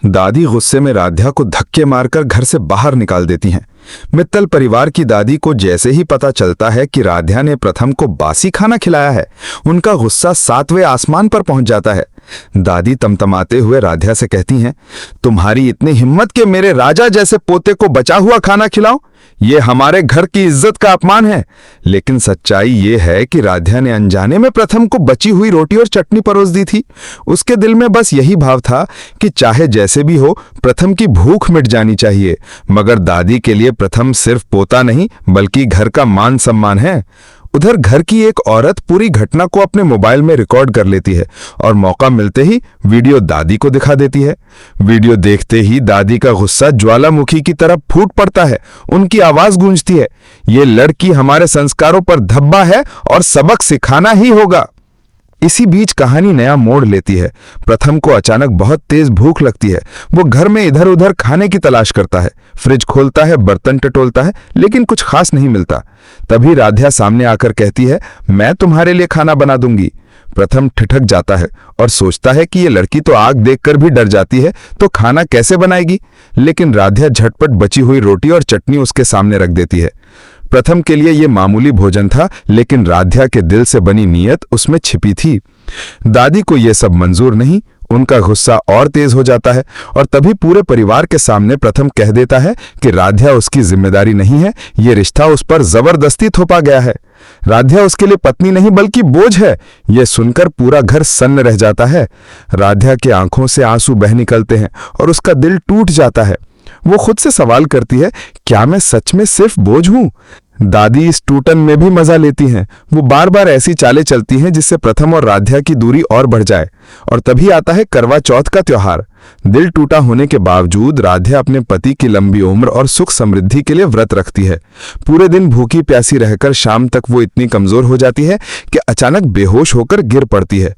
दादी गुस्से में राध्या को धक्के मारकर घर से बाहर निकाल देती हैं। मित्तल परिवार की दादी को जैसे ही पता चलता है कि राध्या ने प्रथम को बासी खाना खिलाया है, उनका गुस्सा 7वें आसमान पर पहुंच जाता है। दादी तमतमाते हुए राध्या से कहती हैं, तुम्हारी इतनी हिम्मत कि मेरे राजा जैसे पोते को बचा हुआ खाना खिलाओ? ये हमारे घर की इज्जत का अपमान है। लेकिन सच्चाई ये है कि राध्या ने अनजाने में प्रथम को बची हुई रोटी और चटनी परोस दी थी। उसके दिल में बस यही भाव था कि चाहे जैसे भी हो, प्रथम की भूख मिट जानी चाहिए। मगर दादी के लिए प्रथम सिर्फ पोता नहीं बल्कि घर का मान सम्मान है। उधर घर की एक औरत पूरी घटना को अपने मोबाइल में रिकॉर्ड कर लेती है और मौका मिलते ही वीडियो दादी को दिखा देती है। वीडियो देखते ही दादी का गुस्सा ज्वालामुखी की तरफ फूट पड़ता है। उनकी आवाज गूंजती है, ये लड़की हमारे संस्कारों पर धब्बा है और सबक सिखाना ही होगा। इसी बीच कहानी नया मोड़ लेती है। प्रथम को अचानक बहुत तेज भूख लगती है। वो घर में इधर उधर खाने की तलाश करता है, फ्रिज खोलता है, बर्तन टटोलता है, लेकिन कुछ खास नहीं मिलता। तभी राध्या सामने आकर कहती है, मैं तुम्हारे लिए खाना बना दूंगी। प्रथम ठिठक जाता है और सोचता है कि ये लड़की तो आग देखकर भी डर जाती है, तो खाना कैसे बनाएगी। लेकिन राध्या झटपट बची हुई रोटी और चटनी उसके सामने रख देती है। प्रथम के लिए यह मामूली भोजन था, लेकिन राध्या के दिल से बनी नीयत उसमें छिपी थी। दादी को यह सब मंजूर नहीं। उनका गुस्सा और तेज हो जाता है और तभी पूरे परिवार के सामने प्रथम कह देता है कि राध्या उसकी जिम्मेदारी नहीं है, ये रिश्ता उस पर जबरदस्ती थोपा गया है। राध्या उसके लिए पत्नी नहीं बल्कि बोझ है। यह सुनकर पूरा घर सन्न रह जाता है। राध्या की आंखों से आंसू बह निकलते हैं और उसका दिल टूट जाता है। वो खुद से सवाल करती है, क्या मैं सच में सिर्फ बोझ हूं? दादी इस टूटन में भी मजा लेती हैं। वो बार बार ऐसी चालें चलती हैं जिससे प्रथम और राध्या की दूरी और बढ़ जाए। और तभी आता है करवा चौथ का त्योहार। दिल टूटा होने के बावजूद राध्या अपने पति की लंबी उम्र और सुख समृद्धि के लिए व्रत रखती है। पूरे दिन भूखी प्यासी रहकर शाम तक वो इतनी कमजोर हो जाती है कि अचानक बेहोश होकर गिर पड़ती है।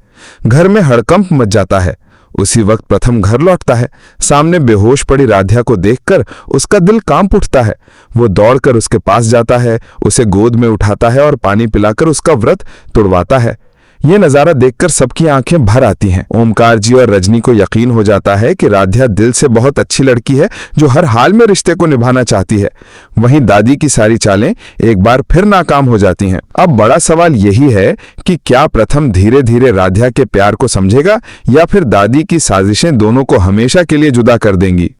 घर में हड़कंप मच जाता है। उसी वक्त प्रथम घर लौटता है। सामने बेहोश पड़ी राध्या को देखकर उसका दिल कांप उठता है। वो दौड़कर उसके पास जाता है, उसे गोद में उठाता है और पानी पिलाकर उसका व्रत तुड़वाता है। ये नजारा देखकर सबकी आंखें भर आती हैं। ओमकार जी और रजनी को यकीन हो जाता है कि राध्या दिल से बहुत अच्छी लड़की है जो हर हाल में रिश्ते को निभाना चाहती है। वहीं दादी की सारी चालें एक बार फिर नाकाम हो जाती हैं। अब बड़ा सवाल यही है कि क्या प्रथम धीरे धीरे राध्या के प्यार को समझेगा या फिर दादी की साजिशें दोनों को हमेशा के लिए जुदा कर देंगी।